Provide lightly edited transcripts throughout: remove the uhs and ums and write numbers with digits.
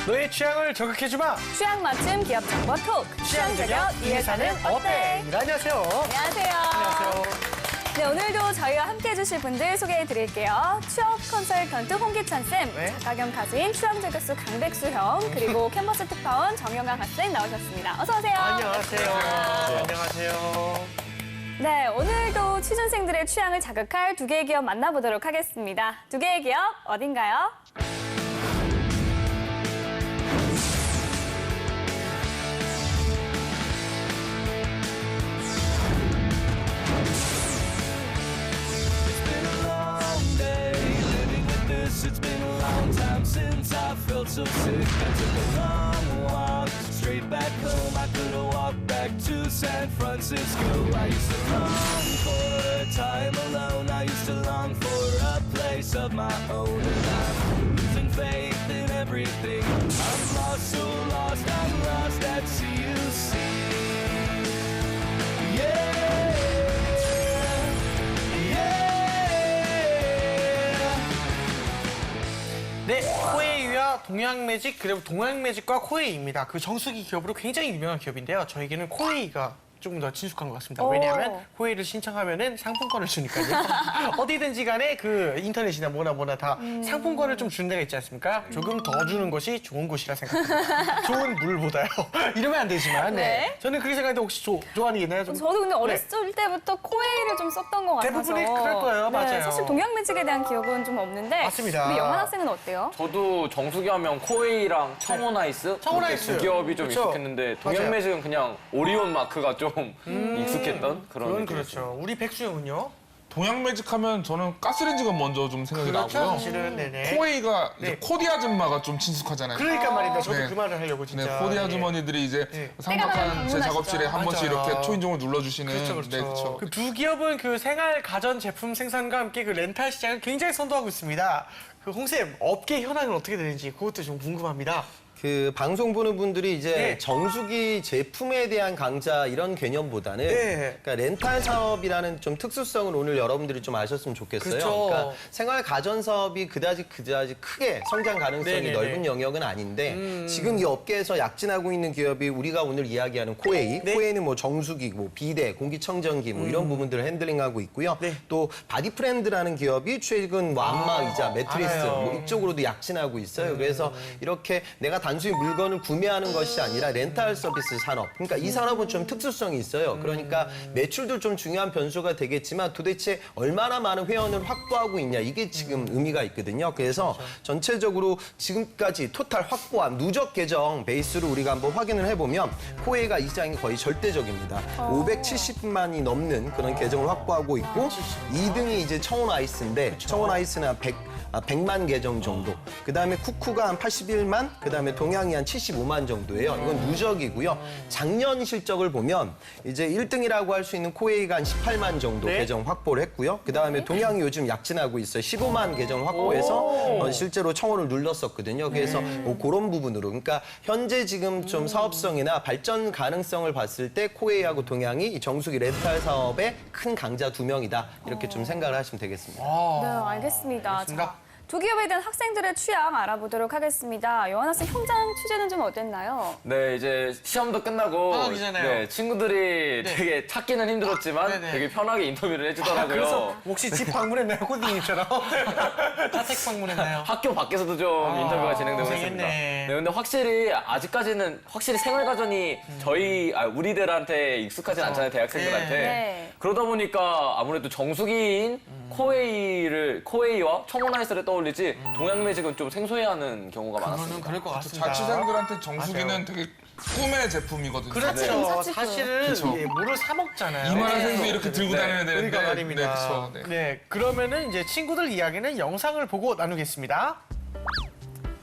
너의 취향을 저격해주마. 취향 맞춤 기업 정보 톡. 취향 저격 이 회사는 어때? 안녕하세요. 안녕하세요. 안녕하세요. 네, 오늘도 저희와 함께 해주실 분들 소개해드릴게요. 취업 컨설턴트 홍기찬 쌤, 네. 작가 겸 가수인 취업 저격수 강백수 형, 그리고 캔버스 특파원 정영강 학생 나오셨습니다. 어서 오세요. 안녕하세요. 안녕하세요. 네, 오늘도 취준생들의 취향을 자극할 두 개의 기업 만나보도록 하겠습니다. 두 개의 기업 어딘가요? It's been a long time since I felt so sick. I took a long walk straight back home. I could've walked back to San Francisco. I used to long for time alone. I used to long for a place of my own. And I'm losing faith in everything. I'm lost, so lost, I'm lost at sea, you see. Yeah. 네, 코웨이와 동양매직 그리고 동양매직과 코웨이입니다. 그 정수기 기업으로 굉장히 유명한 기업인데요. 저에게는 코웨이가 조금 더 친숙한 것 같습니다. 오. 왜냐하면 코웨이를 신청하면은 상품권을 주니까요. 어디든지 간에 그 인터넷이나 뭐나 다 상품권을 좀 주는 데가 있지 않습니까? 조금 더 주는 것이 좋은 곳이라 생각합니다. 좋은 물보다요. 이러면 안 되지만 네. 저는 그렇게 생각하는데 혹시 좋아하는 게 있나요? 좀? 저도 근데 어렸을 때부터 코웨이를 좀 썼던 것 같아서. 대부분이 그럴 거예요. 맞아요. 사실 동양매직에 대한 기억은 좀 없는데. 맞습니다. 우리 영환 학생은 어때요? 저도 정수기 하면 코웨이랑 청원아이스 청원아이스. 두 기업이 좀 그쵸. 익숙했는데 동양매직은 그냥 오리온 마크가 좀 익숙했던 그런 그건 느낌이었어요. 그렇죠. 우리 백수 형은요? 동양매직 하면 저는 가스레인지가 먼저 좀 생각이 그렇죠. 나고요. 사실은 네네. 코웨이가 네. 이제 코디 아줌마가 좀 친숙하잖아요. 그러니까 말입니다. 저도 네. 그 말을 하려고 진짜. 네, 코디 네. 아주머니들이 이제 네. 상박한 제 방문하시죠. 작업실에 한 번씩 맞아요. 이렇게 초인종을 눌러주시는. 그렇죠. 네, 그렇죠. 그 두 기업은 그 생활 가전 제품 생산과 함께 그 렌탈 시장을 굉장히 선도하고 있습니다. 그 홍쌤 업계 현황은 어떻게 되는지 그것도 좀 궁금합니다. 그 방송 보는 분들이 이제 네. 정수기 제품에 대한 강좌 이런 개념보다는 네. 그러니까 렌탈 사업이라는 좀 특수성을 오늘 여러분들이 좀 아셨으면 좋겠어요. 그렇죠. 그러니까 생활 가전 사업이 그다지 크게 성장 가능성이 네네네. 넓은 영역은 아닌데 지금 이 업계에서 약진하고 있는 기업이 우리가 오늘 이야기하는 코웨이, 네. 코웨이는 뭐 정수기, 뭐 비데, 공기청정기 뭐 이런 부분들을 핸들링하고 있고요. 네. 또 바디프렌드라는 기업이 최근 뭐 안마의자, 매트리스 알아요. 뭐 이쪽으로도 약진하고 있어요. 그래서 이렇게 내가 단순히 물건을 구매하는 것이 아니라 렌탈 서비스 산업. 그러니까 이 산업은 좀 특수성이 있어요. 그러니까 매출도 좀 중요한 변수가 되겠지만 도대체 얼마나 많은 회원을 확보하고 있냐 이게 지금 의미가 있거든요. 그래서 전체적으로 지금까지 토탈 확보한 누적 계정 베이스로 우리가 한번 확인을 해보면 코웨이가 이 시장이 거의 절대적입니다. 570만이 넘는 그런 계정을 확보하고 있고 2등이 이제 청원아이스인데 청원아이스는 한 100만 계정 정도. 그다음에 쿠쿠가 한 81만, 그다음에 동양이 한 75만 정도예요. 이건 누적이고요. 작년 실적을 보면 이제 1등이라고 할 수 있는 코웨이가 한 18만 정도 네. 계정 확보를 했고요. 그다음에 동양이 요즘 약진하고 있어요. 15만 계정 확보해서 실제로 청원을 눌렀었거든요. 그래서 뭐 그런 부분으로 그러니까 현재 지금 좀 사업성이나 발전 가능성을 봤을 때 코웨이하고 동양이 이 정수기 렌탈 사업의 큰 강자 두 명이다. 이렇게 좀 생각을 하시면 되겠습니다. 네, 알겠습니다. 알겠습니다. 자, 두 기업에 대한 학생들의 취향 알아보도록 하겠습니다. 영환 학생 현장 취재는 좀 어땠나요? 네, 이제 시험도 끝나고 방학이잖아요. 네, 친구들이 네. 되게 찾기는 힘들었지만 네네. 되게 편하게 인터뷰를 해주더라고요. 그래서 혹시 집 방문했나요? 코디님처럼? 자택 방문했나요? 학교 밖에서도 좀 인터뷰가 진행되고 고생했네. 있습니다. 네, 근데 확실히 아직까지는 확실히 생활가전이 우리들한테 익숙하진 않잖아요, 대학생들한테. 네. 그러다 보니까 아무래도 정수기인 코웨이와 청원아이스를 떠올리지 동양매직은 좀 생소해하는 경우가 그거는 많았습니다. 그럴 것 같습니다. 자취생들한테 정수기는 맞아요. 되게 꿈의 제품이거든요. 그렇죠. 사치품. 사실은 이게 물을 사 먹잖아요. 이만한 네. 생수 이렇게 들고 다녀야 되는데. 그러니까 말입니다. 네, 그렇죠. 네. 네, 그러면은 이제 친구들 이야기는 영상을 보고 나누겠습니다.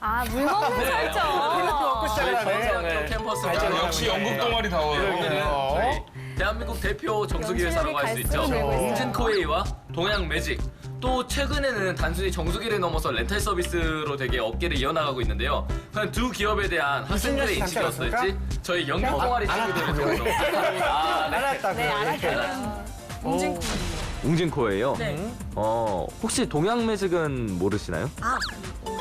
아, 물 먹는 설정. 먹고 시작하네. 정상을 알죠. 아, 역시 연극 동아리다워요. 여기는 어. 저희 대한민국 대표 정수기 회사라고 할 수 있죠. 갈수록 늘고 있어요. 웅진 코웨이와 동양 매직. 또 최근에는 단순히 정수기를 넘어서 렌탈 서비스로 되게 업계를 이어나가고 있는데요. 그냥 두 기업에 대한 학생들의 무슨 인식이 말씀 어떨지 저희 연극 동아리 친구들을 알았다고요. 통해서 네. 알았다고요. 네, 알았어요. 웅진 웅진코예요. 네. 혹시 동양매직은 모르시나요? 아, 우리?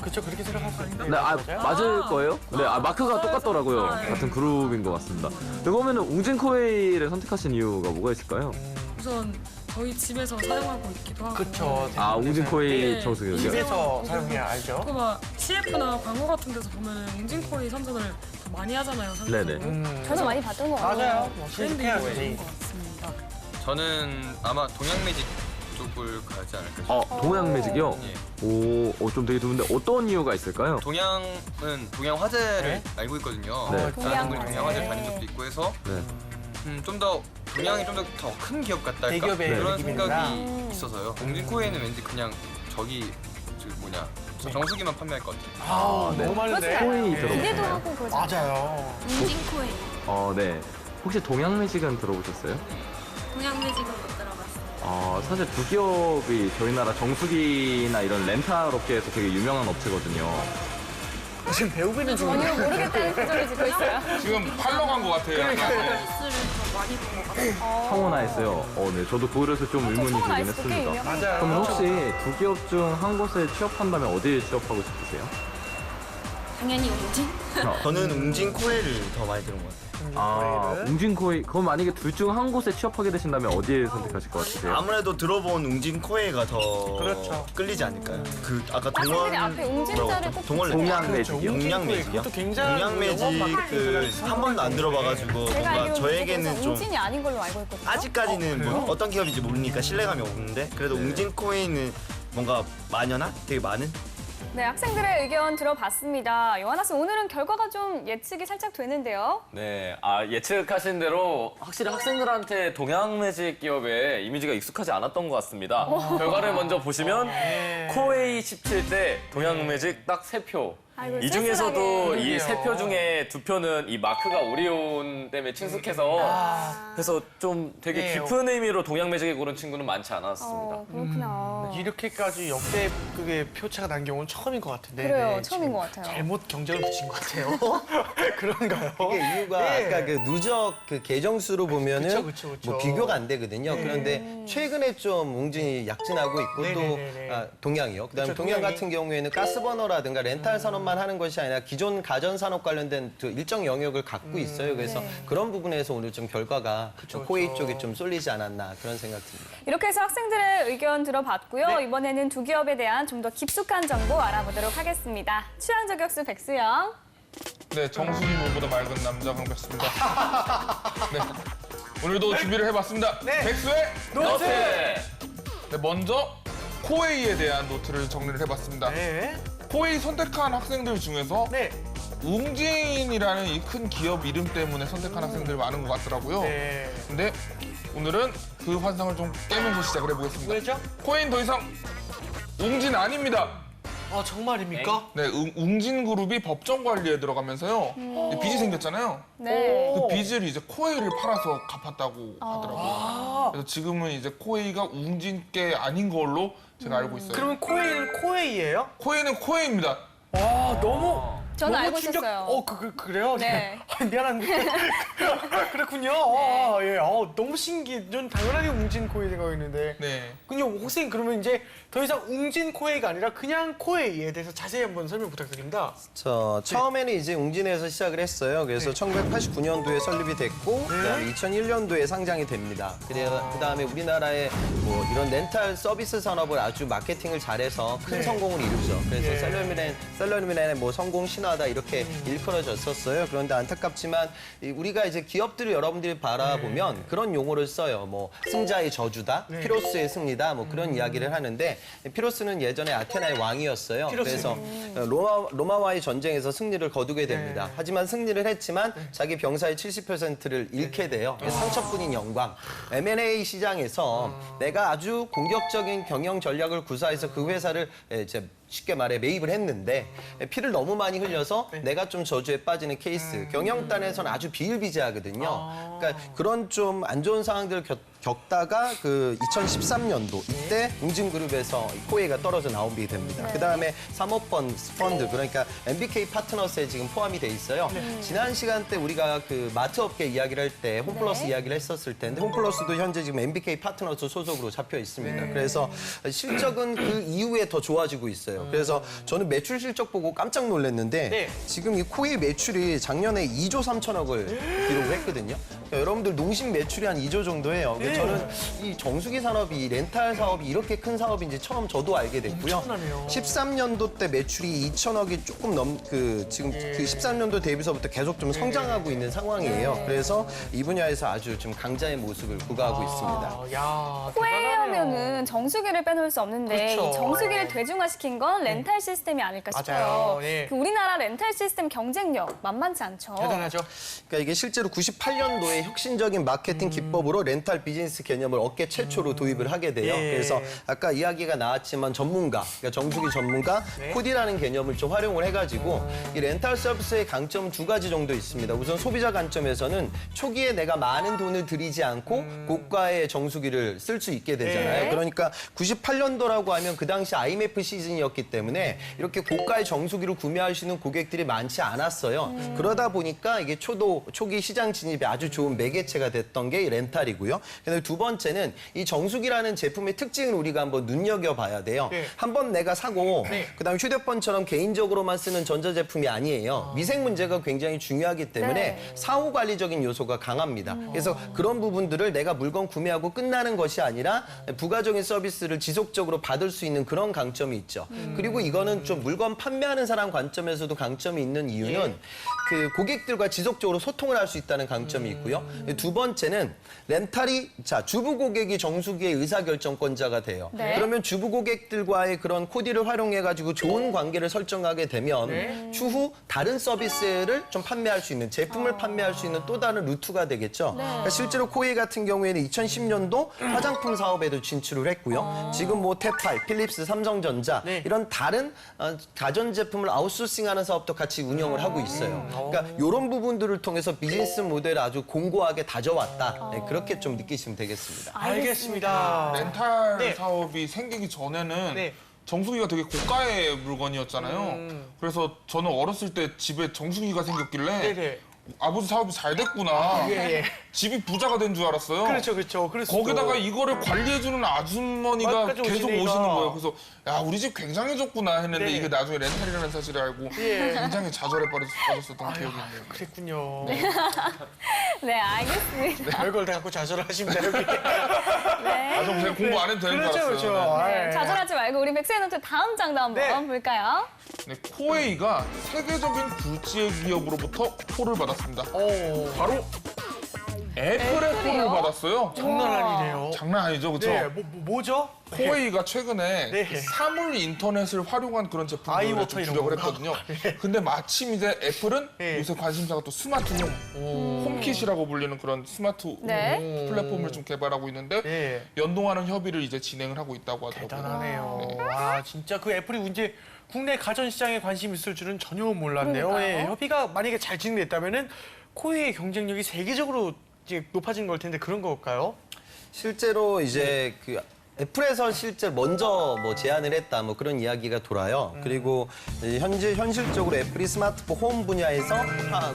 그쵸. 그렇게 생각할 수 있는데. 네, 맞을 거예요? 네, 마크가 똑같더라고요. 같은 그룹인 것 같습니다. 그러면 웅진코웨이를 선택하신 이유가 뭐가 있을까요? 우선 저희 집에서 사용하고 있기도 하고. 그쵸. 웅진코웨이 네. 정수기요. 집에서 사용해야 알죠? 그 막 CF나 광고 같은 데서 보면 웅진코웨이 선전을 더 많이 하잖아요. 상대적으로. 네네. 저도 많이 봤던 것 같아요. 맞아요. 뭐 브랜드 신속해야 이미지가 되지. 좋은 것 같습니다. 저는 아마 동양매직 쪽을 가지 않을까 싶어요. 동양 매직이요? 예. 좀 되게 드문데 어떤 이유가 있을까요? 동양은 동양 화재를 네? 알고 있거든요. 네. 다른 분이 동양 동양 화재를 화재. 다닌 적도 있고 해서 네. 좀 더 동양이 좀 더 큰 기업 같다 할까? 대기업의 그런 느낌이구나. 생각이 있어서요. 웅진코웨이는 왠지 그냥 정수기만 판매할 것 같아요. 너무 많은데. 코웨이 예. 들어보셨나요? 기대도 하고 그러잖아요. 맞아요. 웅진코웨이. 네. 혹시 동양 매직은 들어보셨어요? 동양매직은 못 들어봤어요. 사실 두 기업이 저희 나라 정수기나 이런 렌탈 업계에서 되게 유명한 업체거든요. 지금 배우비는 좀. 전혀 모르겠다는 표정을 짓고 있어요. 지금 팔러 간 것 같아요. 뉴스를 더 많이 본 것 같아요. 성원아했어요. 네. 저도 그래서 좀 의문이 청원 들긴 아이스 꽤 했습니다. 유명해요. 맞아요. 그럼 혹시 두 기업 중 한 곳에 취업한다면 어디에 취업하고 싶으세요? 당연히 웅진? 저는 웅진코웨이를 더 많이 들은 것 같아요. 웅진코웨이. 그럼 만약에 둘 중 한 곳에 취업하게 되신다면 어디에 선택하실 것 같으세요? 아무래도 들어본 웅진코웨이가 더 그렇죠. 끌리지 않을까요? 그 아까 학생들이 앞에 웅진자를 꼭 동원 동양 그렇죠. 매직이요? 동양매직이요? 그것도 굉장히 동양매직을 한 번도 안 들어봐가지고 제가 뭔가 알기로는 저에게는 좀 웅진이 아닌 걸로 알고 있거든요. 아직까지는 뭐 어떤 기업인지 모르니까 신뢰감이 없는데 그래도 웅진코웨이는 뭔가 마녀나 되게 많은 네, 학생들의 의견 들어봤습니다. 요하나 씨, 오늘은 결과가 좀 예측이 살짝 되는데요. 네, 예측하신 대로 확실히 학생들한테 동양매직 기업의 이미지가 익숙하지 않았던 것 같습니다. 결과를 먼저 보시면 코웨이 17대 동양매직 딱 3표. 아이고, 이 중에서도 쓸쓸하게. 이 3표 중에 2표는 이 마크가 오리온 때문에 친숙해서 그래서 좀 되게 네. 깊은 의미로 동양매직에 고른 친구는 많지 않았습니다. 그렇구나. 이렇게까지 역대급의 표차가 난 경우는 처음인 것 같은데. 그래요, 처음인 것 같아요. 잘못 경쟁을 붙인 것 같아요. 그런가요? 이게 이유가 예. 아까 그 누적 그 계정수로 보면은 그쵸. 뭐 비교가 안 되거든요. 그런데 최근에 좀 웅진이 약진하고 있고 네네네네. 또 동양이요. 그다음에 그쵸, 동양 동양이. 같은 경우에는 가스버너라든가 렌탈 산업만 하는 것이 아니라 기존 가전 산업 관련된 그 일정 영역을 갖고 있어요. 그래서 그런 부분에서 오늘 좀 결과가 코웨이 쪽에 좀 쏠리지 않았나 그런 생각 듭니다. 이렇게 해서 학생들의 의견 들어봤고요. 네. 이번에는 두 기업에 대한 좀 더 깊숙한 정보 알아보도록 하겠습니다. 취향 저격수 백수영. 네, 정수기물보다 맑은 남자 강백수입니다. 네, 오늘도 준비를 해봤습니다. 네. 백수의 노트! 네, 먼저 코웨이에 대한 노트를 정리를 해봤습니다. 네. 코웨이 선택한 학생들 중에서 네. 웅진이라는 이 큰 기업 이름 때문에 선택한 학생들이 많은 것 같더라고요. 네. 근데 오늘은 그 환상을 좀 깨면서 시작을 해보겠습니다. 왜죠? 코웨이는 더 이상 웅진 아닙니다. 정말입니까? 네, 웅진그룹이 법정 관리에 들어가면서요. 빚이 생겼잖아요. 네. 그 빚을 이제 코웨이를 팔아서 갚았다고 하더라고요. 그래서 지금은 이제 코웨이가 웅진께 아닌 걸로 제가 알고 있어요. 그러면 코웨이는 코웨이예요? 코웨이는 코웨이입니다. 너무 저는 너무 알고 충격- 있었어요. 그래요? 네. 미안한데. 그렇군요. 예. 너무 신기해. 전 당연하게 웅진 코웨이 생각했는데. 네. 근데 혹시 그러면 이제 더 이상 웅진 코웨이가 아니라 그냥 코웨이에 대해서 자세히 한번 설명 부탁드립니다. 처음에는 이제 웅진에서 시작을 했어요. 그래서 1989년도에 설립이 됐고 그다음에 2001년도에 상장이 됩니다. 그다음에 우리나라의 뭐 이런 렌탈 서비스 산업을 아주 마케팅을 잘해서 큰 성공을 이루죠. 그래서 셀러리맨의 뭐 성공 신화다 이렇게 일컬어졌었어요. 그런데 안타깝지만 우리가 이제 기업들을 여러분들이 바라보면 그런 용어를 써요. 뭐 승자의 저주다, 피로스의 승리다, 뭐 그런 이야기를 하는데 피로스는 예전에 아테나의 왕이었어요. 그래서 로마와의 전쟁에서 승리를 거두게 됩니다. 하지만 승리를 했지만 자기 병사의 70%를 잃게 돼요. 상처뿐인 영광. M&A 시장에서 내가 아주 공격적인 경영 전략을 구사해서 그 회사를 이제 쉽게 말해 매입을 했는데 피를 너무 많이 흘려서 내가 좀 저주에 빠지는 케이스. 경영단에서는 아주 비일비재하거든요. 그러니까 그런 좀 안 좋은 상황들을 겪다가 그 2013년도 이때 웅진그룹에서 코웨이가 떨어져 나오게 됩니다. 그다음에 사모펀드 펀드 그러니까 MBK 파트너스에 지금 포함이 돼 있어요. 지난 시간 때 우리가 그 마트 업계 이야기를 할 때 홈플러스 이야기를 했었을 텐데 홈플러스도 현재 지금 MBK 파트너스 소속으로 잡혀 있습니다. 그래서 실적은 그 이후에 더 좋아지고 있어요. 그래서 저는 매출 실적 보고 깜짝 놀랐는데 지금 이 코웨이 매출이 작년에 2조 3천억을 기록을 했거든요. 그러니까 여러분들 농심 매출이 한 2조 정도예요. 저는 이 정수기 산업이 렌탈 사업이 이렇게 큰 사업인지 처음 저도 알게 됐고요. 엄청나네요. 13년도 때 매출이 2천억이 조금 지금 그 13년도 대비서부터 계속 좀 성장하고 있는 상황이에요. 그래서 이 분야에서 아주 좀 강자의 모습을 구가하고 있습니다. 야, 코웨이 대단하네요. 하면은 정수기를 빼놓을 수 없는데 그렇죠. 이 정수기를 대중화시킨 건 렌탈 시스템이 아닐까 싶어요. 맞아요. 예. 그 우리나라 렌탈 시스템 경쟁력 만만치 않죠. 대단하죠. 그러니까 이게 실제로 98년도에 혁신적인 마케팅 기법으로 렌탈 비즈니스 개념을 업계 최초로 도입을 하게 돼요. 예. 그래서 아까 이야기가 나왔지만 전문가, 그러니까 정수기 전문가, 코디라는 개념을 좀 활용을 해가지고 이 렌탈 서비스의 강점은 두 가지 정도 있습니다. 우선 소비자 관점에서는 초기에 내가 많은 돈을 들이지 않고 고가의 정수기를 쓸 수 있게 되잖아요. 그러니까 98년도라고 하면 그 당시 IMF 시즌이었기 때문에 이렇게 고가의 정수기를 구매하시는 고객들이 많지 않았어요. 그러다 보니까 이게 초기 시장 진입에 아주 좋은 매개체가 됐던 게 이 렌탈이고요. 그다음에 두 번째는 이 정수기라는 제품의 특징을 우리가 한번 눈여겨봐야 돼요. 한번 내가 사고 그다음에 휴대폰처럼 개인적으로만 쓰는 전자제품이 아니에요. 위생 문제가 굉장히 중요하기 때문에 사후 관리적인 요소가 강합니다. 그래서 그런 부분들을 내가 물건 구매하고 끝나는 것이 아니라 부가적인 서비스를 지속적으로 받을 수 있는 그런 강점이 있죠. 그리고 이거는 좀 물건 판매하는 사람 관점에서도 강점이 있는 이유는 그 고객들과 지속적으로 소통을 할 수 있다는 강점이 있고요. 두 번째는 렌탈이 주부 고객이 정수기의 의사결정권자가 돼요. 그러면 주부 고객들과의 그런 코디를 활용해가지고 좋은 관계를 설정하게 되면 추후 다른 서비스를 좀 판매할 수 있는 제품을 판매할 수 있는 또 다른 루트가 되겠죠. 그러니까 실제로 코웨이 같은 경우에는 2010년도 화장품 사업에도 진출을 했고요. 지금 뭐 테팔, 필립스, 삼성전자 이런 다른 가전제품을 아웃소싱하는 사업도 같이 운영을 하고 있어요. 그러니까 이런 부분들을 통해서 비즈니스 모델을 아주 공고하게 다져왔다. 그렇게 좀 느끼시면 되겠습니다. 알겠습니다. 렌탈 사업이 생기기 전에는 정수기가 되게 고가의 물건이었잖아요. 그래서 저는 어렸을 때 집에 정수기가 생겼길래 아버지 사업이 잘 됐구나. 집이 부자가 된 줄 알았어요. 그렇죠. 거기다가 이거를 관리해주는 아주머니가 맞까지 계속 오시니까. 오시는 거예요. 그래서 야 우리 집 굉장해졌구나 했는데 이게 나중에 렌탈이라는 사실을 알고 굉장히 좌절에 빠졌었던 기억이 있네요. 그랬군요. 네, 알겠습니다. 별걸 다 갖고 좌절을 하십니다, 여기. 아, 저 그냥 공부 안 해도 되는 줄 그렇죠. 알았어요. 네, 좌절하지 말고 우리 백세노트 다음 장도 한번 볼까요? 네, 코웨이가 세계적인 굴지의 기업으로부터 표를 받았습니다. 바로 애플의 표를 받았어요. 장난 아니네요. 장난 아니죠, 그렇죠? 네, 뭐죠? 코웨이가 최근에 그 사물 인터넷을 활용한 그런 제품들을 아이워터 좀 이런 주력을 건가? 했거든요. 근데 마침 이제 애플은 요새 관심사가 또 스마트홈, 홈킷이라고 불리는 그런 스마트 플랫폼을 좀 개발하고 있는데 연동하는 협의를 이제 진행을 하고 있다고 하더라고요. 대단하네요. 와, 진짜 그 애플이 이제 국내 가전 시장에 관심이 있을 줄은 전혀 몰랐네요. 협의가 만약에 잘 진행됐다면은 코웨이의 경쟁력이 세계적으로 이제 높아진 걸 텐데 그런 걸까요? 실제로 이제 그 애플에서 실제 먼저 뭐 제안을 했다 뭐 그런 이야기가 돌아요. 그리고 현실적으로 애플이 스마트폰 홈 분야에서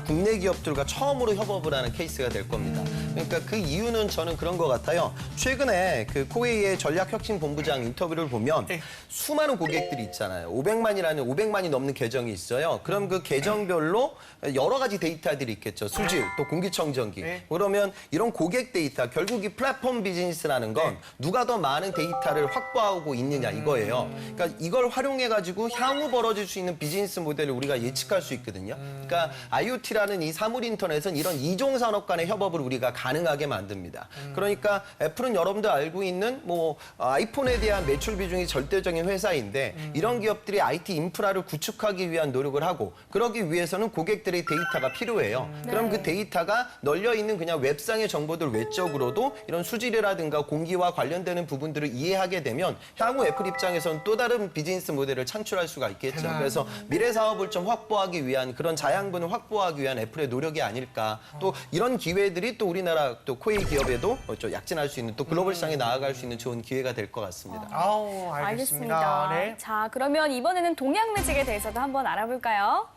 국내 기업들과 처음으로 협업을 하는 케이스가 될 겁니다. 그러니까 그 이유는 저는 그런 것 같아요. 최근에 그 코웨이의 전략혁신본부장 인터뷰를 보면 수많은 고객들이 있잖아요. 500만이 넘는 계정이 있어요. 그럼 그 계정별로 여러 가지 데이터들이 있겠죠. 수질, 또 공기청정기. 그러면 이런 고객 데이터, 결국 이 플랫폼 비즈니스라는 건 누가 더 많은 데이터를 확보하고 있느냐 이거예요. 그러니까 이걸 활용해가지고 향후 벌어질 수 있는 비즈니스 모델을 우리가 예측할 수 있거든요. 그러니까 IoT라는 이 사물 인터넷은 이런 이종 산업 간의 협업을 우리가 가능하게 만듭니다. 그러니까 애플은 여러분들 알고 있는 뭐 아이폰에 대한 매출 비중이 절대적인 회사인데 이런 기업들이 IT 인프라를 구축하기 위한 노력을 하고 그러기 위해서는 고객들의 데이터가 필요해요. 그럼 그 데이터가 널려 있는 그냥 웹상의 정보들 외적으로도 이런 수질이라든가 공기와 관련되는 부분들을 이해하게 되면 향후 애플 입장에서는 또 다른 비즈니스 모델을 창출할 수가 있겠죠. 그래서 미래 사업을 좀 확보하기 위한 그런 자양분을 확보하기 위한 애플의 노력이 아닐까. 또 이런 기회들이 또 우리나라 우리나라 또 코웨이 기업에도 좀 약진할 수 있는 또 글로벌 시장에 나아갈 수 있는 좋은 기회가 될 것 같습니다. 아우, 알겠습니다. 네. 자, 그러면 이번에는 동양매직에 대해서도 한번 알아볼까요?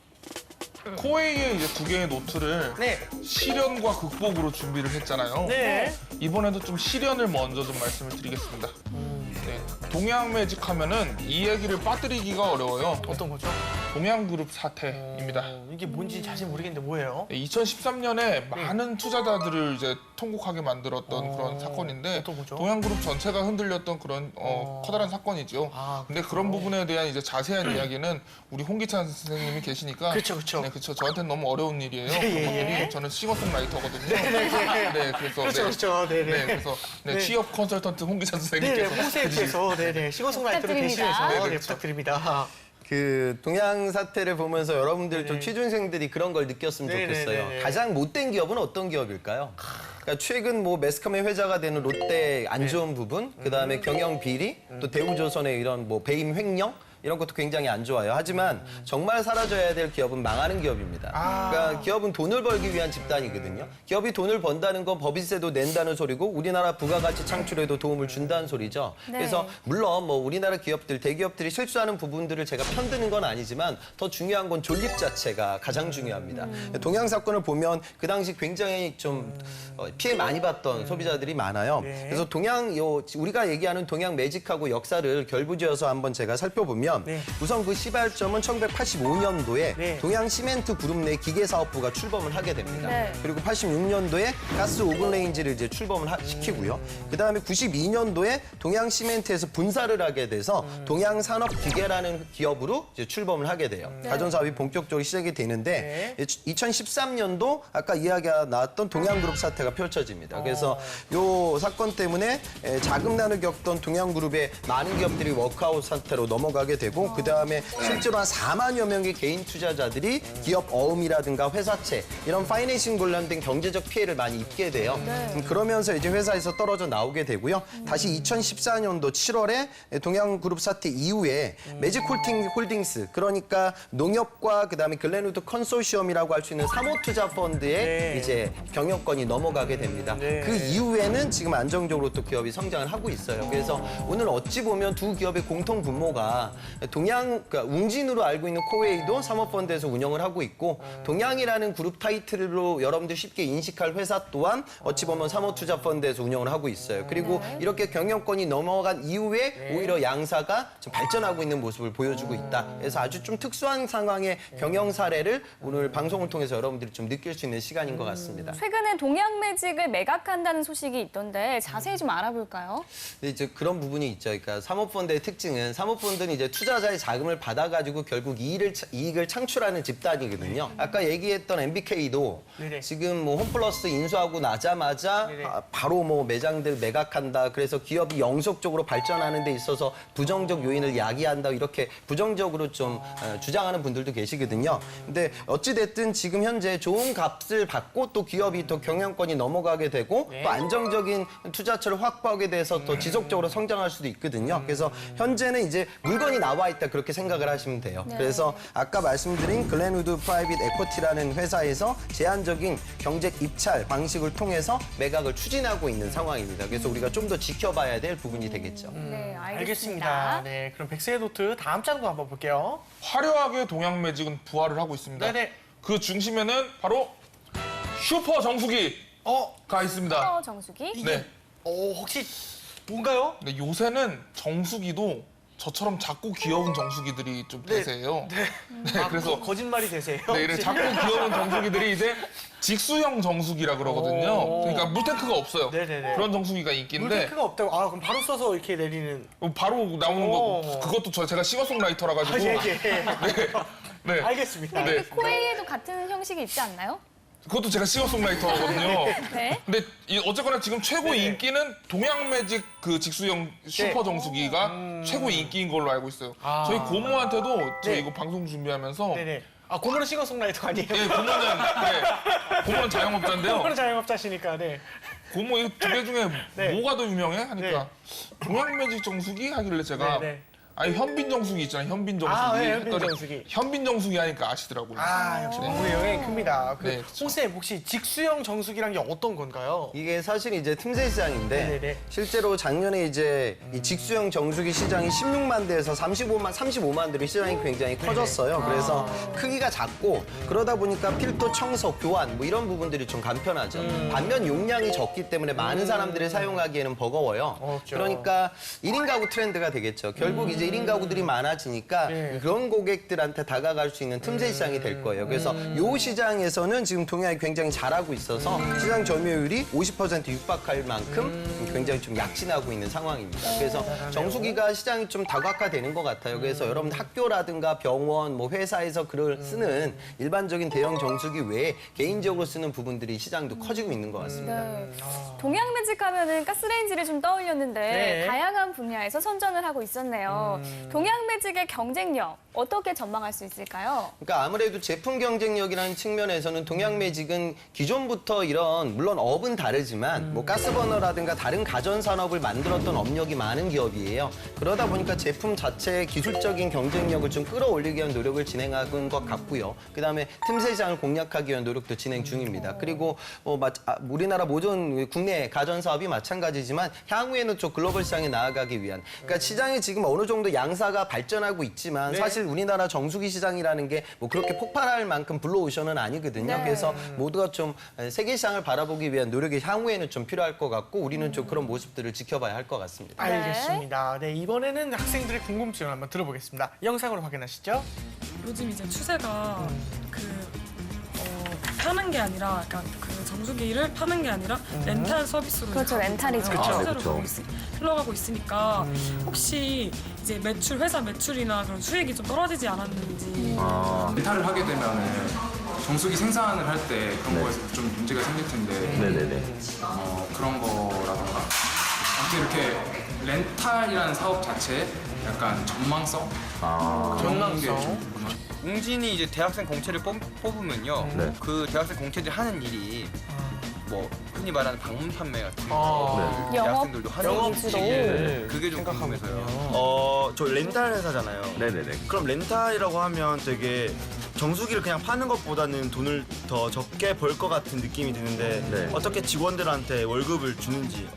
코웨이의 이제 두 개의 노트를 네. 시련과 극복으로 준비를 했잖아요. 네. 이번에도 좀 시련을 먼저 좀 말씀을 드리겠습니다. 네. 동양 매직 하면은 이 얘기를 빠뜨리기가 어려워요. 어떤 거죠? 동양그룹 사태입니다. 이게 뭔지 자세히 모르겠는데 뭐예요? 2013년에 많은 투자자들을 이제 통곡하게 만들었던 그런 사건인데 어떤 거죠? 동양그룹 전체가 흔들렸던 그런 커다란 사건이죠. 아, 근데 그런 부분에 대한 이제 자세한 이야기는 우리 홍기찬 선생님이 계시니까 그쵸. 네, 그렇죠. 저한테는 너무 어려운 일이에요. 예, 예. 일이. 저는 싱어송라이터거든요. 네, 그래서 그렇죠. 네네. 네, 그래서 네, 네. 취업 컨설턴트 홍기찬 네네, 선생님께서 호세프에서 네네 싱어송라이터로 부탁드립니다. 계시면서 네, 네, 그렇죠. 부탁드립니다. 그 동양 사태를 보면서 여러분들 좀 네네. 취준생들이 그런 걸 느꼈으면 네네네네. 좋겠어요. 가장 못된 기업은 어떤 기업일까요? 그러니까 최근 뭐 매스컴의 회자가 되는 롯데 안 좋은 부분, 그다음에 경영 비리, 또 대우조선의 이런 뭐 배임 횡령 이런 것도 굉장히 안 좋아요. 하지만 정말 사라져야 될 기업은 망하는 기업입니다. 그러니까 기업은 돈을 벌기 위한 집단이거든요. 기업이 돈을 번다는 건 법인세도 낸다는 소리고 우리나라 부가가치 창출에도 도움을 준다는 소리죠. 네. 그래서 물론 뭐 우리나라 기업들, 대기업들이 실수하는 부분들을 제가 편드는 건 아니지만 더 중요한 건 존립 자체가 가장 중요합니다. 동양 사건을 보면 그 당시 굉장히 좀 피해 많이 봤던 소비자들이 많아요. 그래서 우리가 얘기하는 동양 매직하고 역사를 결부지어서 한번 제가 살펴보면 우선 그 시발점은 1985년도에 네. 동양 시멘트 그룹 내 기계사업부가 출범을 하게 됩니다. 네. 그리고 86년도에 가스 오븐레인지를 이제 출범을 시키고요. 그다음에 92년도에 동양 시멘트에서 분사를 하게 돼서 동양 산업기계라는 기업으로 이제 출범을 하게 돼요. 가전 사업이 본격적으로 시작이 되는데 2013년도 아까 이야기가 나왔던 동양그룹 사태가 펼쳐집니다. 그래서 이 사건 때문에 자금난을 겪던 동양그룹의 많은 기업들이 워크아웃 상태로 넘어가게 되고 그다음에 실제로 한 4만여 명의 개인 투자자들이 기업 어음이라든가 회사채 이런 파이낸싱 관련된 경제적 피해를 많이 입게 돼요. 그러면서 이제 회사에서 떨어져 나오게 되고요. 다시 2014년도 7월에 동양그룹 사태 이후에 매직 홀딩스 그러니까 농협과 그다음에 글렌우드 컨소시엄이라고 할 수 있는 사모투자 펀드에 이제 경영권이 넘어가게 됩니다. 그 이후에는 지금 안정적으로 또 기업이 성장을 하고 있어요. 그래서 오늘 어찌 보면 두 기업의 공통 분모가 그러니까 웅진으로 알고 있는 코웨이도 사모펀드에서 운영을 하고 있고 동양이라는 그룹 타이틀로 여러분들 쉽게 인식할 회사 또한 어찌 보면 사모투자펀드에서 운영을 하고 있어요. 그리고 이렇게 경영권이 넘어간 이후에 오히려 양사가 좀 발전하고 있는 모습을 보여주고 있다. 그래서 아주 좀 특수한 상황의 경영 사례를 오늘 방송을 통해서 여러분들이 좀 느낄 수 있는 시간인 것 같습니다. 최근에 동양매직을 매각한다는 소식이 있던데 자세히 좀 알아볼까요? 근데 이제 그런 부분이 있죠. 그러니까 사모펀드의 특징은 사모펀드는 이제 투자자의 자금을 받아가지고 결국 이익을 창출하는 집단이거든요. 아까 얘기했던 MBK도 네네. 지금 뭐 홈플러스 인수하고 나자마자 네네. 바로 뭐 매장들 매각한다. 그래서 기업이 영속적으로 발전하는 데 있어서 부정적 요인을 야기한다. 이렇게 부정적으로 좀 주장하는 분들도 계시거든요. 근데 어찌됐든 지금 현재 좋은 값을 받고 또 기업이 또 경영권이 넘어가게 되고 또 안정적인 투자처를 확보하게 돼서 또 지속적으로 성장할 수도 있거든요. 그래서 현재는 이제 물건이 나와 있다 그렇게 생각을 하시면 돼요. 그래서 아까 말씀드린 글렌우드 프라이빗 에쿼티라는 회사에서 제한적인 경쟁 입찰 방식을 통해서 매각을 추진하고 있는 상황입니다. 그래서 우리가 좀 더 지켜봐야 될 부분이 되겠죠. 네, 알겠습니다. 알겠습니다. 네, 그럼 백세의 노트 다음 장도 한번 볼게요. 화려하게 동양 매직은 부활을 하고 있습니다. 네네. 그 중심에는 바로 슈퍼 정수기가 있습니다. 정수기. 네. 혹시 뭔가요? 근데 요새는 정수기도 저처럼 작고 귀여운 정수기들이 좀 대세예요. 네, 그래서 거짓말이 되세요. 네, 이런 작고 귀여운 정수기들이 이제 직수형 정수기라 그러거든요. 그러니까 물탱크가 없어요. 네네네. 그런 정수기가 인기인데 물탱크가 없다고? 아, 그럼 바로 써서 이렇게 내리는. 바로 나오는 거 그것도 제가 싱어송라이터라 가지고 네. 알겠습니다. 네. 코웨이에도 같은 형식이 있지 않나요? 그것도 제가 싱어송라이터거든요. 네. 근데 어쨌거나 지금 최고 인기는 동양 매직 그 직수형 슈퍼 정수기가 최고 인기인 걸로 알고 있어요. 저희 고모한테도 저희 이거 방송 준비하면서 네네. 아, 고모는 싱어송라이터 아니에요? 예, 고모는 자영업자인데요. 고모는 자영업자시니까, 네. 고모 이 두 개 중에 네. 뭐가 더 유명해? 하니까 동양 매직 정수기 하길래 제가 네. 아니 현빈 정수기 있잖아요. 현빈 정수기. 아, 네, 현빈 했더니 정수기. 현빈 정수기 하니까 아시더라고요. 아, 역시 농구의 영향이 큽니다. 그 네, 그쵸. 홍쌤 혹시 직수형 정수기란 게 어떤 건가요? 이게 사실 이제 틈새 시장인데 네네. 실제로 작년에 이제 이 직수형 정수기 시장이 16만 대에서 35만 대로 시장이 굉장히 커졌어요. 그래서 크기가 작고 그러다 보니까 필터 청소, 교환 뭐 이런 부분들이 좀 간편하죠. 반면 용량이 적기 때문에 많은 사람들이 사용하기에는 버거워요. 어렵죠. 그러니까 1인 가구 트렌드가 되겠죠. 결국 이제 1인 가구들이 많아지니까 그런 고객들한테 다가갈 수 있는 틈새 시장이 될 거예요. 그래서 이 시장에서는 지금 동해안이 굉장히 잘하고 있어서 시장 점유율이 50% 육박할 만큼 굉장히 좀 약진하고 있는 상황입니다. 그래서 정수기가 시장이 좀 다각화되는 것 같아요. 그래서 여러분 학교라든가 병원, 뭐 회사에서 그걸 쓰는 일반적인 대형 정수기 외에 개인적으로 쓰는 부분들이 시장도 커지고 있는 것 같습니다. 네. 동양매직 하면은 가스레인지를 좀 떠올렸는데 네. 다양한 분야에서 선전을 하고 있었네요. 동양매직의 경쟁력 어떻게 전망할 수 있을까요? 그러니까 아무래도 제품 경쟁력이라는 측면에서는 동양매직은 기존부터 이런 물론 업은 다르지만 뭐 가스버너라든가 다른 가전 산업을 만들었던 업력이 많은 기업이에요. 그러다 보니까 제품 자체의 기술적인 경쟁력을 좀 끌어올리기 위한 노력을 진행한 것 같고요. 그다음에 틈새 시장을 공략하기 위한 노력도 진행 중입니다. 그리고 우리나라 모든 국내 가전 사업이 마찬가지지만 향후에는 좀 글로벌 시장에 나아가기 위한 그러니까 시장이 지금 어느 정도 양사가 발전하고 있지만 사실 우리나라 정수기 시장이라는 게 뭐 그렇게 폭발할 만큼 블루오션은 아니거든요. 네. 그래서 모두가 좀 세계 시장을 바라보기 위한 노력이 향후에는 좀 필요할 것 같고 우리는 좀 그런 모습들을 지켜봐야 할 것 같습니다. 알겠습니다. 네, 이번에는 학생들의 궁금증을 한번 들어보겠습니다. 영상으로 확인하시죠. 요즘 이제 추세가 파는 게 아니라, 그러니까 그 정수기를 파는 게 아니라 렌탈 서비스로 그렇죠, 이제 렌탈이죠. 가고 있잖아요. 그렇죠. 추세로 흘러가고 있으니까 혹시 이제 회사 매출이나 그런 수익이 좀 떨어지지 않았는지. 렌탈을 하게 되면 정수기 생산을 할 때 그런 거에서 좀 문제가 생길 텐데 네네네. 그런 거라던가 아무튼 이렇게 렌탈이라는 사업 자체에 약간 전망성? 그런 게 좀 궁금해요. 웅진이 이제 대학생 공채를 뽑으면요. 네. 그 대학생 공채들이 하는 일이 뭐 흔히 말하는 방문 판매 같은 거 대학생들도 하는 영업 건지 위주로. 그게 좀 궁금해서요. 저 렌탈 회사잖아요. 네네네. 그럼 렌탈이라고 하면 되게 정수기를 그냥 파는 것보다는 돈을 더 적게 벌 것 같은 느낌이 드는데 네. 어떻게 직원들한테 월급을 주는지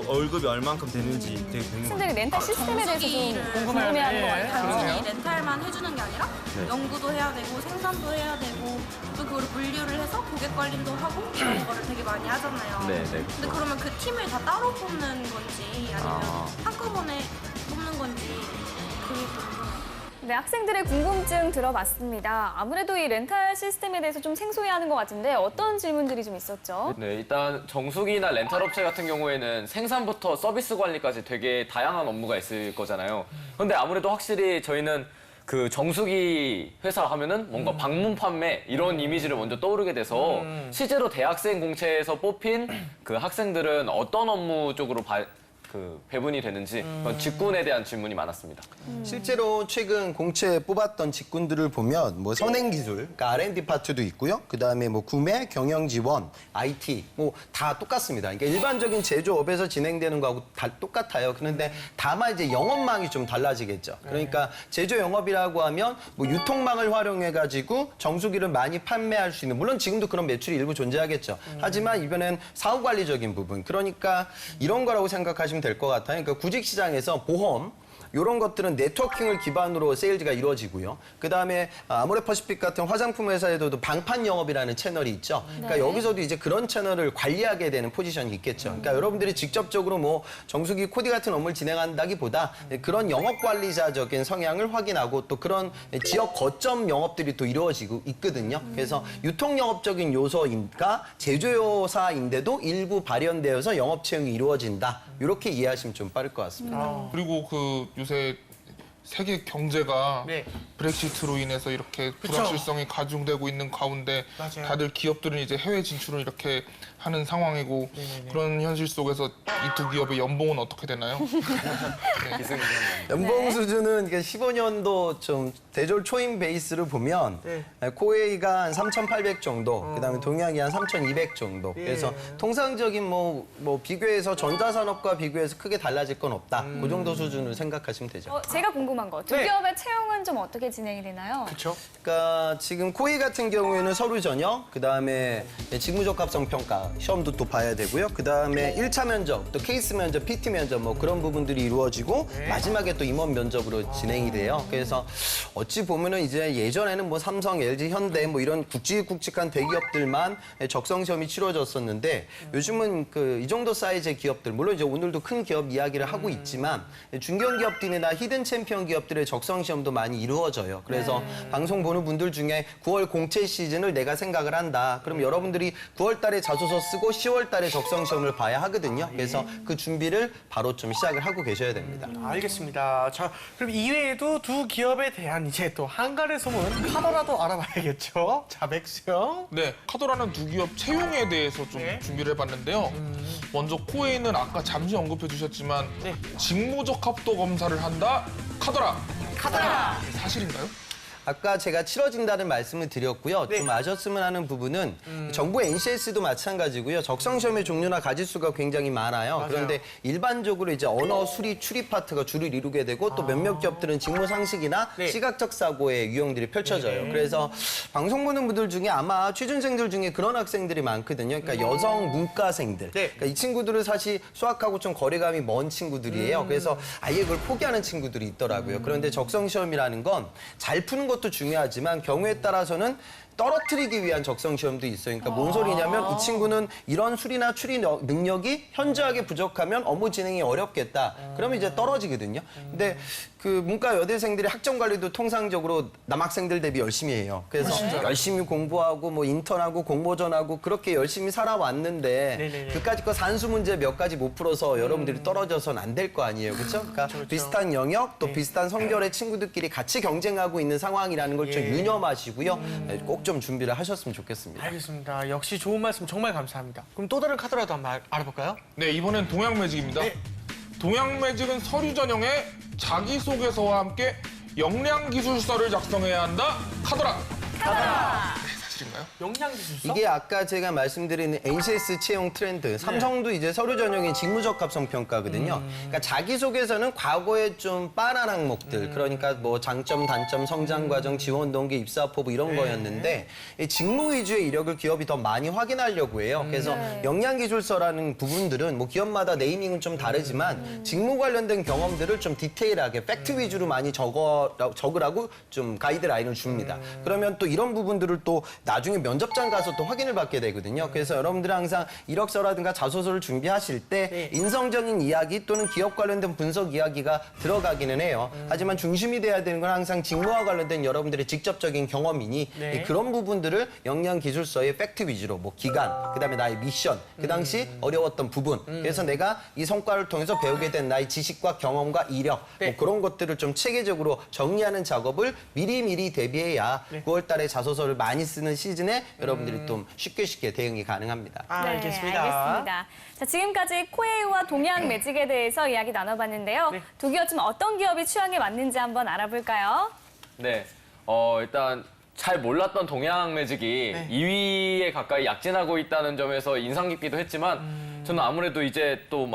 월급이 얼만큼 되는지 되게 궁금해요. 학생들이 렌탈 시스템에 대해서 좀 궁금해하는 것 같아요. 그러네요. 렌탈만 해주는 게 아니라 연구도 해야 되고 생산도 해야 되고 또 그걸 분류를 해서 고객 관리도 하고 이런 거를 되게 많이 하잖아요. 네, 네, 근데 그렇죠. 그러면 그 팀을 다 따로 뽑는 건지 아니면 한꺼번에 뽑는 건지 그게 궁금해요. 네, 학생들의 궁금증 들어봤습니다. 아무래도 이 렌탈 시스템에 대해서 좀 생소해하는 것 같은데 어떤 질문들이 좀 있었죠? 네, 일단 정수기나 렌탈 업체 같은 경우에는 생산부터 서비스 관리까지 되게 다양한 업무가 있을 거잖아요. 근데 아무래도 확실히 저희는 그 정수기 회사 하면은 뭔가 방문 판매 이런 이미지를 먼저 떠오르게 돼서 실제로 대학생 공채에서 뽑힌 그 학생들은 어떤 업무 쪽으로 배분이 되는지 그런 직군에 대한 질문이 많았습니다. 실제로 최근 공채에 뽑았던 직군들을 보면 뭐 선행기술, 그러니까 R&D 파트도 있고요. 그다음에 뭐 구매, 경영 지원, IT 뭐 다 똑같습니다. 그러니까 일반적인 제조업에서 진행되는 거하고 다 똑같아요. 그런데 다만 이제 영업망이 좀 달라지겠죠. 그러니까 제조 영업이라고 하면 뭐 유통망을 활용해 가지고 정수기를 많이 판매할 수 있는 물론 지금도 그런 매출이 일부 존재하겠죠. 하지만 이번엔 사후 관리적인 부분. 그러니까 이런 거라고 생각하시면 될 것 같아요. 그러니까 구직 시장에서 보험 이런 것들은 네트워킹을 기반으로 세일즈가 이루어지고요. 그다음에 아모레퍼시픽 같은 화장품 회사에도 방판 영업이라는 채널이 있죠. 그러니까 여기서도 이제 그런 채널을 관리하게 되는 포지션이 있겠죠. 그러니까 여러분들이 직접적으로 뭐 정수기 코디 같은 업무를 진행한다기보다 그런 영업 관리자적인 성향을 확인하고 또 그런 지역 거점 영업들이 또 이루어지고 있거든요. 그래서 유통 영업적인 요소인가 제조사인데도 일부 발현되어서 영업 채용이 이루어진다. 이렇게 이해하시면 좀 빠를 것 같습니다. 그리고 그 요새 세계 경제가 브렉시트로 인해서 이렇게 불확실성이 가중되고 있는 가운데 맞아요. 다들 기업들은 이제 해외 진출을 이렇게 하는 상황이고 그런 현실 속에서 이 두 기업의 연봉은 어떻게 되나요? 연봉 수준은 15년도 좀 대졸 초임 베이스를 보면 코웨이가 한 3,800 정도, 그다음에 동양이 한 3,200 정도. 그래서 통상적인 뭐 비교해서 전자산업과 비교해서 크게 달라질 건 없다. 그 정도 수준으로 생각하시면 되죠. 제가 궁금한 거, 두 기업의 채용은 좀 어떻게 진행이 되나요? 그렇죠. 그러니까 지금 코웨이 같은 경우에는 서류 전형, 그다음에 직무적합성 평가 시험도 또 봐야 되고요. 그다음에 1차 면접, 또 케이스 면접, PT 면접 뭐 그런 부분들이 이루어지고 마지막에 또 임원 면접으로 진행이 돼요. 그래서 어찌 보면은 이제 예전에는 뭐 삼성, LG, 현대 뭐 이런 굵직굵직한 대기업들만 적성 시험이 치러졌었는데 요즘은 이 정도 사이즈의 기업들, 물론 이제 오늘도 큰 기업 이야기를 하고 있지만 중견기업들이나 히든 챔피언 기업들의 적성 시험도 많이 이루어져요. 그래서 방송 보는 분들 중에 9월 공채 시즌을 내가 생각을 한다. 그럼 여러분들이 9월 달에 자소서 쓰고 10월 달에 적성 시험을 봐야 하거든요. 그래서 그 준비를 바로 좀 시작을 하고 계셔야 됩니다. 알겠습니다. 자, 그럼 이외에도 두 기업에 대한 이제 또 한간의 소문 카더라도 알아봐야겠죠. 자, 맥스형. 네, 카더라는 두 기업 채용에 대해서 좀 준비를 해봤는데요. 먼저 코웨이는 아까 잠시 언급해 주셨지만 직무적합도 검사를 한다. 카더라. 사실인가요? 아까 제가 치러진다는 말씀을 드렸고요. 좀 아셨으면 하는 부분은 정부 NCS도 마찬가지고요. 적성 시험의 종류나 가지수가 굉장히 많아요. 그런데 일반적으로 이제 언어 수리 출입 파트가 주를 이루게 되고 또 몇몇 기업들은 직무 상식이나 시각적 사고의 유형들이 펼쳐져요. 그래서 방송 보는 분들 중에 아마 취준생들 중에 그런 학생들이 많거든요. 그러니까 여성 문과생들. 그러니까 이 친구들은 사실 수학하고 좀 거리감이 먼 친구들이에요. 그래서 아예 그걸 포기하는 친구들이 있더라고요. 그런데 적성 시험이라는 건 잘 푸는 것도 중요하지만 경우에 따라서는 떨어뜨리기 위한 적성 시험도 있어요. 그러니까 뭔 소리냐면 이 친구는 이런 수리나 추리 능력이 현저하게 부족하면 업무 진행이 어렵겠다. 그러면 이제 떨어지거든요. 근데 그 문과 여대생들이 학점 관리도 통상적으로 남학생들 대비 열심히 해요. 그래서 열심히 공부하고 뭐 인턴하고 공모전하고 그렇게 열심히 살아왔는데 그까짓 거 산수 문제 몇 가지 못 풀어서 여러분들이 떨어져서는 안 될 거 아니에요. 그렇죠? 그러니까 비슷한 영역 또 비슷한 성별의 친구들끼리 같이 경쟁하고 있는 상황이라는 걸 좀 유념하시고요. 꼭 좀 준비를 하셨으면 좋겠습니다. 알겠습니다. 역시 좋은 말씀 정말 감사합니다. 그럼 또 다른 카더라도 한번 알아볼까요? 네, 이번엔 동양매직입니다. 동양매직은 서류 전형에 자기소개서와 함께 역량기술서를 작성해야 한다. 카더라. 사실인가요? 역량기술서? 이게 아까 제가 말씀드린 NCS 채용 트렌드, 삼성도 이제 서류 전형의 직무적합성 평가거든요. 그러니까 자기소개서는 과거에 좀 빤한 항목들, 그러니까 뭐 장점, 단점, 성장 과정, 지원 동기, 입사 포부 이런 거였는데 이 직무 위주의 이력을 기업이 더 많이 확인하려고 해요. 그래서 역량기술서라는 부분들은 뭐 기업마다 네이밍은 좀 다르지만 직무 관련된 경험들을 좀 디테일하게 팩트 위주로 많이 적으라고 좀 가이드라인을 줍니다. 그러면 또 이런 부분들을 또 나중에 면접장 가서 또 확인을 받게 되거든요. 그래서 여러분들은 항상 이력서라든가 자소서를 준비하실 때 인성적인 이야기 또는 기업 관련된 분석 이야기가 들어가기는 해요. 하지만 중심이 돼야 되는 건 항상 직무와 관련된 여러분들의 직접적인 경험이니 그런 부분들을 역량기술서의 팩트 위주로 뭐 기간, 그다음에 나의 미션, 그 당시 어려웠던 부분, 그래서 내가 이 성과를 통해서 배우게 된 나의 지식과 경험과 이력 뭐 그런 것들을 좀 체계적으로 정리하는 작업을 미리미리 대비해야 9월 달에 자소서를 많이 쓰는 시즌에 여러분들이 좀 쉽게 대응이 가능합니다. 알겠습니다. 알겠습니다. 자, 지금까지 코웨이와 동양매직에 대해서 이야기 나눠봤는데요. 두 기업 중 어떤 기업이 취향에 맞는지 한번 알아볼까요? 네, 일단 잘 몰랐던 동양매직이 2위에 가까이 약진하고 있다는 점에서 인상 깊기도 했지만 저는 아무래도 이제 또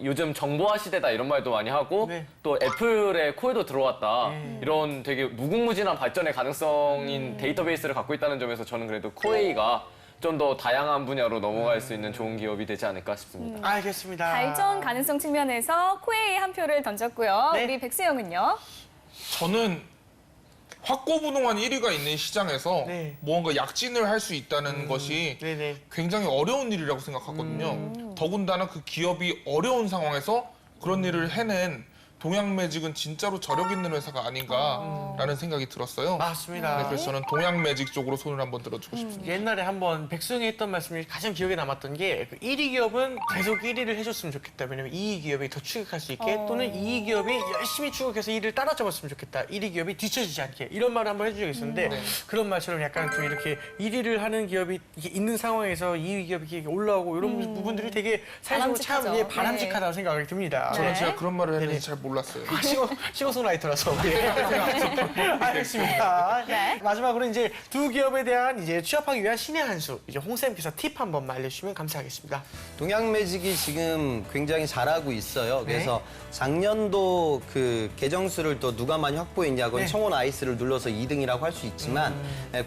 요즘 정보화 시대다 이런 말도 많이 하고 또 애플에 코웨이도 들어왔다 이런 되게 무궁무진한 발전의 가능성인 데이터베이스를 갖고 있다는 점에서 저는 그래도 코웨이가 좀 더 다양한 분야로 넘어갈 수 있는 좋은 기업이 되지 않을까 싶습니다. 알겠습니다. 발전 가능성 측면에서 코웨이 한 표를 던졌고요. 우리 백수영은요? 저는 확고부동한 1위가 있는 시장에서 무언가 약진을 할 수 있다는 것이 굉장히 어려운 일이라고 생각하거든요. 더군다나 그 기업이 어려운 상황에서 그런 일을 해낸 동양매직은 진짜로 저력 있는 회사가 아닌가라는 생각이 들었어요. 맞습니다. 네, 그래서 저는 동양매직 쪽으로 손을 한번 들어주고 싶습니다. 옛날에 한번 백승이 했던 말씀이 가장 기억에 남았던 게 1위 기업은 계속 1위를 해줬으면 좋겠다. 왜냐면 2위 기업이 더 추격할 수 있게 또는 2위 기업이 열심히 추격해서 1위를 따라잡았으면 좋겠다. 1위 기업이 뒤처지지 않게 이런 말을 한번 해준 적이 있었는데 그런 말처럼 약간 좀 이렇게 1위를 하는 기업이 있는 상황에서 2위 기업이 이렇게 올라오고 이런 부분들이 되게 사회적으로 참 바람직하죠. 바람직하다고 생각이 듭니다. 저는 제가 그런 말을 했는지 잘 몰랐어요. 싱어송라이터라서. 알겠습니다. 네. 마지막으로 이제 두 기업에 대한 이제 취업하기 위한 신의 한 수, 이제 홍쌤께서 팁 한 번만 알려주시면 감사하겠습니다. 동양매직이 지금 굉장히 잘하고 있어요. 그래서 작년도 그 계정수를 또 누가 많이 확보했냐고 청원 아이스를 눌러서 2등이라고 할 수 있지만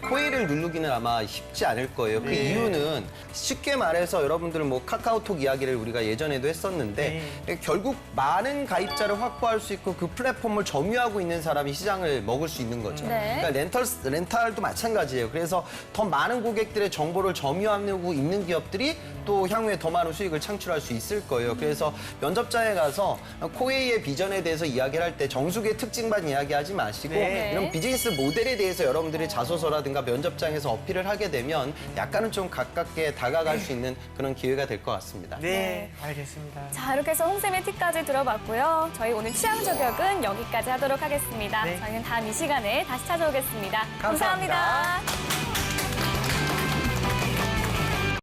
코웨이를 누르기는 아마 쉽지 않을 거예요. 그 이유는 쉽게 말해서 여러분들 뭐 카카오톡 이야기를 우리가 예전에도 했었는데 결국 많은 가입자를 확보할 수 있고 그 플랫폼을 점유하고 있는 사람이 시장을 먹을 수 있는 거죠. 네. 그러니까 렌탈도 마찬가지예요. 그래서 더 많은 고객들의 정보를 점유하고 있는 기업들이 또 향후에 더 많은 수익을 창출할 수 있을 거예요. 그래서 면접장에 가서 코웨이의 비전에 대해서 이야기를 할 때 정수기의 특징만 이야기하지 마시고 이런 비즈니스 모델에 대해서 여러분들이 자소서라든가 면접장에서 어필을 하게 되면 약간은 좀 가깝게 다가갈 수 있는 그런 기회가 될 것 같습니다. 네, 알겠습니다. 자, 이렇게 해서 홍쌤의 팁까지 들어봤고요. 저희 오늘 취향 저격은 여기까지 하도록 하겠습니다. 저희는 다음 이 시간에 다시 찾아오겠습니다. 감사합니다. 감사합니다.